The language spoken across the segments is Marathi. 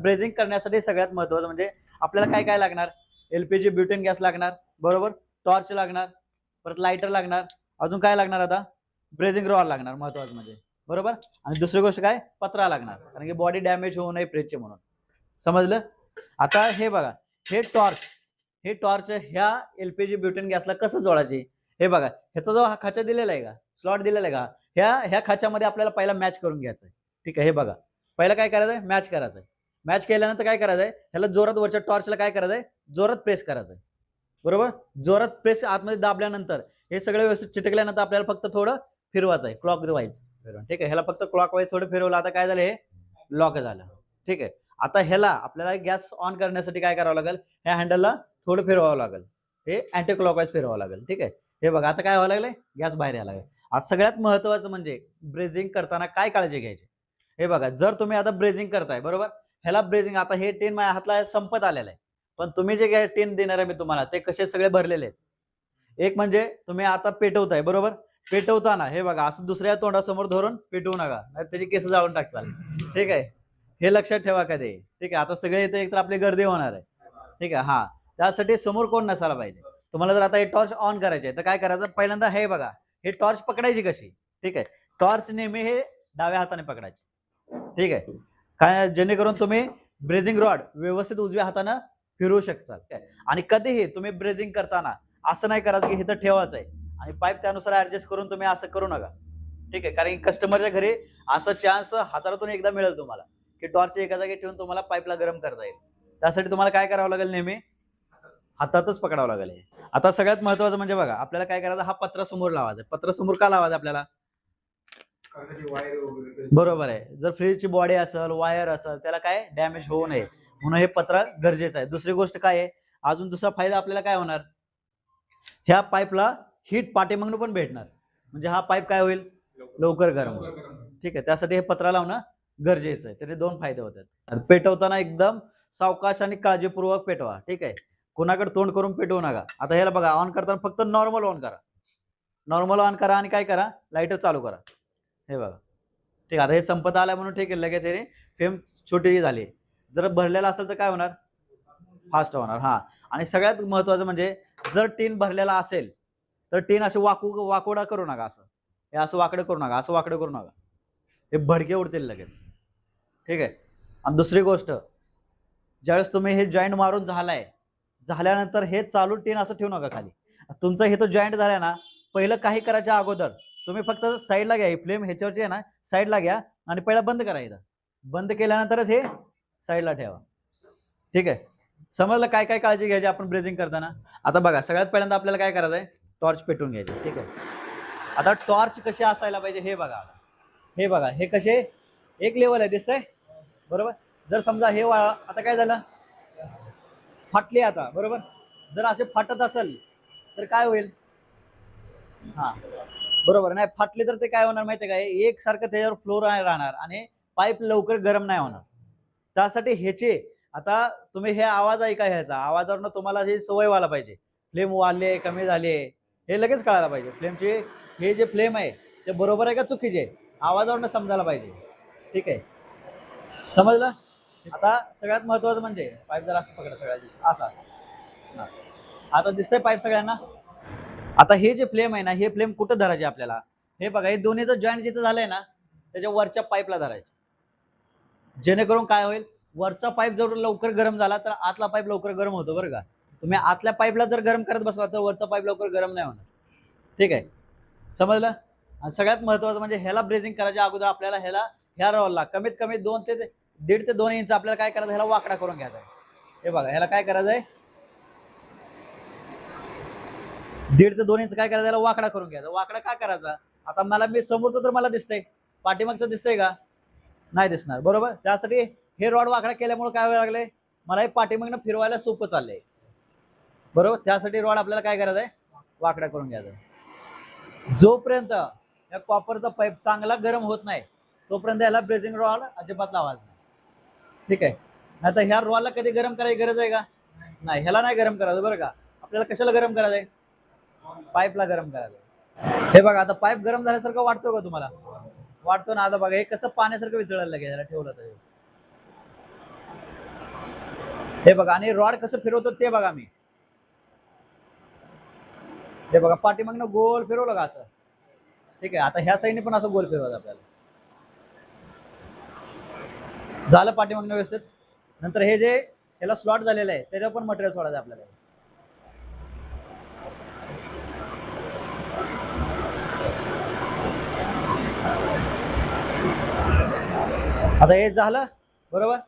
ब्रेझिंग करण्यासाठी सगळ्यात महत्त्वाचं म्हणजे आपल्याला काय काय लागणार, एलपीजी ब्युटेन गॅस लागणार, बरोबर, टॉर्च लागणार, परत लायटर लागणार, अजून काय लागणार, आता ब्रेझिंग रॉड लागणार महत्त्वाचं म्हणजे, बरोबर. आणि दुसरी गोष्ट काय, पत्रा लागणार, कारण की बॉडी डॅमेज होऊ नये फ्रीजचे म्हणून. समजलं. आता हे बघा, हे टॉर्च ह्या एलपीजी ब्युटेन गॅसला कसं जोडायचे, हे बघा, ह्याचा जो हा खाचा दिलेला आहे का, स्लॉट दिलेला आहे का, ह्या खाच्यामध्ये आपल्याला पहिला मॅच करून घ्यायचं आहे. ठीक आहे. हे बघा, पहिला काय करायचंय, मॅच करायचंय. मॅच केल्यानंतर काय करायचंय, ह्याला जोरात वरच्या टॉर्चला काय करायचंय, जोरात प्रेस करायचंय, बरोबर. जोरात प्रेस आतमध्ये दाबल्यानंतर हे सगळे व्यवस्थित चिटकल्यानंतर आपल्याला फक्त थोडं फिरवायचं आहे, क्लॉकवाईज. ठीक आहे. ह्याला फक्त क्लॉकवाईज थोडं फिरवलं, आता काय झालं, हे लॉक झालं. ठीक आहे. आता ह्याला आपल्याला गॅस ऑन करण्यासाठी काय करावं लागेल, ह्या हँडलला थोडं फिरवावं लागेल, हे अँटी क्लॉकवाईज फिरवावं लागेल. ठीक आहे. हे बघा, आता काय व्हायला लागलंय, गॅस बाहेर यायला लागेल. आता सगळ्यात महत्त्वाचं म्हणजे ब्रेझिंग करताना काय काळजी घ्यायची, हे बघा, जर तुम्ही आता ब्रेझिंग करताय, बरोबर, ह्याला ब्रेझिंग, आता हे टीन माझ्या हातला संपत आलेलं आहे, पण तुम्ही जे टीन देणार आहे मी तुम्हाला, ते कसे सगळे भरलेले आहेत. एक म्हणजे तुम्ही आता पेटवताय, बरोबर, पेटवताना हे बघा, असं दुसऱ्या तोंडासमोर धरून पेटवू नका, नाही त्याची केस जाळून टाकचाल. ठीक आहे. हे लक्षात ठेवा कधी. ठीक आहे. आता सगळे इथे एकतर आपली गर्दी होणार आहे. ठीक आहे. हा, त्यासाठी समोर कोण नसायला पाहिजे. तुम्हाला जर आता हे टॉर्च ऑन करायचे तर काय करायचं, पहिल्यांदा हे बघा, हे टॉर्च पकडायची कशी. ठीक आहे. टॉर्च नेहमी हे डाव्या हाताने पकडायची. ठीक आहे. काय, जेणेकरून तुम्ही ब्रेझिंग रॉड व्यवस्थित उजव्या हाताने फिरवू शकता. आणि कधीही तुम्ही ब्रेझिंग करताना असं नाही करायचं की इथं ठेवायचं आहे आणि पाईप त्यानुसार ऍडजस्ट करून तुम्ही असं करू नका. ठीक आहे. कारण की कस्टमरच्या घरी असा चान्स हातातून एकदा मिळेल तुम्हाला की टॉर्च एका जागी ठेवून तुम्हाला पाईपला गरम करता येईल. त्यासाठी तुम्हाला काय करावं लागेल, नेहमी हातातच पकडावं लागेल. आता सगळ्यात महत्वाचं म्हणजे बघा, आपल्याला काय करायचं, हा पत्रा समोर लावायचा. पत्रा समोर का लावायचा आपल्याला, बरोबर आहे, जर फ्रीजची बॉडी असेल, वायर असेल, त्याला काय डॅमेज होऊ नये म्हणून हे पत्रा गरजेचं आहे. दुसरी गोष्ट काय आहे, अजून दुसरा फायदा आपल्याला काय होणार, ह्या पाईपला हीट पाठीमागून पण भेटणार, म्हणजे हा पाईप काय होईल, लवकर गरम होईल. ठीक आहे. त्यासाठी हे पत्रा लावणं गरजेचं आहे. त्याचे दोन फायदे होतात. पेटवताना एकदम सावकाश आणि काळजीपूर्वक पेटवा. ठीक आहे. कोणाकडे तोंड करून पेटवू नका. आता ह्याला बघा, ऑन करताना फक्त नॉर्मल ऑन करा, नॉर्मल ऑन करा आणि काय करा, लाईटर चालू करा. हे बघा. ठीक आहे. आता हे संपत आलं म्हणून ठीक आहे, लगेच हे फ्लेम छोटी झाली. जर भरलेला असेल तर काय होणार, फास्ट होणार. हा, आणि सगळ्यात महत्वाचं म्हणजे जर टीन भरलेला असेल तर टीन असे वाकोडा करू नका, असं हे असं वाकडं करू नका, असं वाकडं करू नका, हे भडके उडतील लगेच. ठीक आहे. आणि दुसरी गोष्ट, ज्यावेळेस तुम्ही हे जॉईंट मारून झाल्यानंतर हे चालू टीन असं ठेवू नका खाली. तुमचं हे तो जॉईंट झाला ना, पहिलं काही करायच्या अगोदर तुम्ही फक्त साईडला घ्या, फ्लेम ह्याच्यावरची आहे ना साईडला घ्या आणि पहिला बंद करायचं. बंद केल्यानंतरच हे साईडला ठेवा. ठीक आहे. समजलं काय काय काळजी घ्यायची आपण ब्रेझिंग करताना. आता बघा, सगळ्यात पहिल्यांदा आपल्याला काय करायचंय, टॉर्च पेटवून घ्यायची. ठीक आहे. आता टॉर्च कशी असायला पाहिजे, हे बघा, हे बघा, हे कसे एक लेवल आहे, दिसतंय, बरोबर. जर समजा हे आता काय झालं, फाटली आता, बरोबर, जर असे फाटत असेल तर काय होईल, हा, बरोबर, नाही फाटले तर ते काय होणार माहितीये काय, एकसारखं त्याच्यावर फ्लोर राहणार आणि पाईप लवकर गरम नाही होणार. त्यासाठी ह्याचे आता तुम्ही हे आवाज ऐका, ह्याचा आवाजावरनं तुम्हाला ही सवय व्हायला पाहिजे, फ्लेम वाढले कमी झाले हे लगेच कळायला पाहिजे. फ्लेमचे हे जे फ्लेम आहे ते बरोबर आहे का चुकीचे, आवाजावरनं समजायला पाहिजे. ठीक आहे. समजलं. आता सगळ्यात महत्वाचं म्हणजे पाईप जर असं पकडा, सगळ्यात असं असं, आता दिसतंय पाईप सगळ्यांना. आता हे जे फ्लेम आहे ना, हे फ्लेम कुठं धरायचे आपल्याला, हे बघा, हे दोन्हीचं जॉईंट जिथं झालंय ना त्याच्या वरच्या पाईपला धरायचे, जेणेकरून काय होईल, वरचा पाईप जर लवकर गरम झाला तर आतला पाईप लवकर गरम होतो. बरं का, तुम्ही आतल्या पाईपला जर गरम करत बसला तर वरचा पाईप लवकर गरम नाही होणार. ठीक आहे. समजलं. आणि सगळ्यात महत्वाचं म्हणजे ह्याला ब्रेझिंग करायच्या अगोदर आपल्याला ह्या रॉलला कमीत कमी 1.5 ते 2 इंच आपल्याला काय करायचं, ह्याला वाकडा करून घ्यायचा आहे. हे बघा, ह्याला काय करायचंय, 1.5 ते 2 इंच काय करायचं, ह्याला वाकडा करून घ्यायचा. वाकडा का करायचा, आता मला मी समोरचं तर मला दिसतंय, पाठीमागचं दिसतंय का, नाही दिसणार, बरोबर. त्यासाठी हे रॉड वाकडा केल्यामुळे काय व्हायला लागले, मला हे पाठीमागनं फिरवायला सोपं चाललंय, बरोबर. त्यासाठी रॉड आपल्याला काय करायचं आहे, वाकडा करून घ्यायचा. जोपर्यंत या कॉपरचा पाईप चांगला गरम होत नाही तोपर्यंत याला ब्रेझिंग रॉड अजिबात लावायचा नाही. ठीक आहे. आता ह्या रॉडला कधी गरम करायची गरज आहे का, नाही, ह्याला नाही गरम करायचं. बरं का, आपल्याला कशाला गरम करायचंय, पाईपला गरम करायचं. हे बघा, आता पाईप गरम झाल्यासारखं वाटतो का तुम्हाला, वाटतो ना. आता बघा, हे कसं पाण्यासारखं वितळायला लागेल, याला ठेवलं तर हे बघा, आणि रॉड कसं फिरवतो ते बघा मी. हे बघा, पाठीमागनं गोल फिरवलं का असं. ठीक आहे, आता ह्या साईडने पण असं गोल फिरवायचं आपल्याला. झालं पाठीमागनं व्यवस्थित. नंतर हे जे ह्याला स्लॉट झालेलं आहे त्याच्यावर पण मटेरियल सोडायचं आपल्याला. आता हे झालं बरोबर.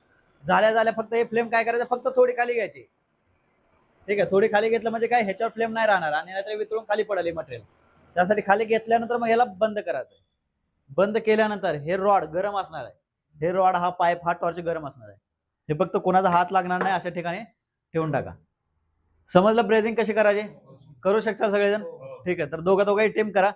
झाल्या फक्त हे फ्लेम काय करायचं, फक्त थोडी खाली घ्यायची. ठीक आहे, थोडी खाली घेतलं म्हणजे काय, ह्याच्यावर फ्लेम नाही राहणार आणि नाहीतर वितळून खाली पडेल मटेरियल. त्यासाठी खाली घेतल्यानंतर मग ह्याला बंद करायचं. बंद केल्यानंतर हे रॉड गरम असणार आहे. हे रॉड, हा पाईप, हा टॉर्च गरम असणार आहे. हे फक्त कोणाचा हात लागणार नाही अशा ठिकाणी ठेवून टाका. समजलं ब्रेझिंग कशी करायची? करू शकता सगळेजण? ठीक आहे, तर दोघाही टीम करा.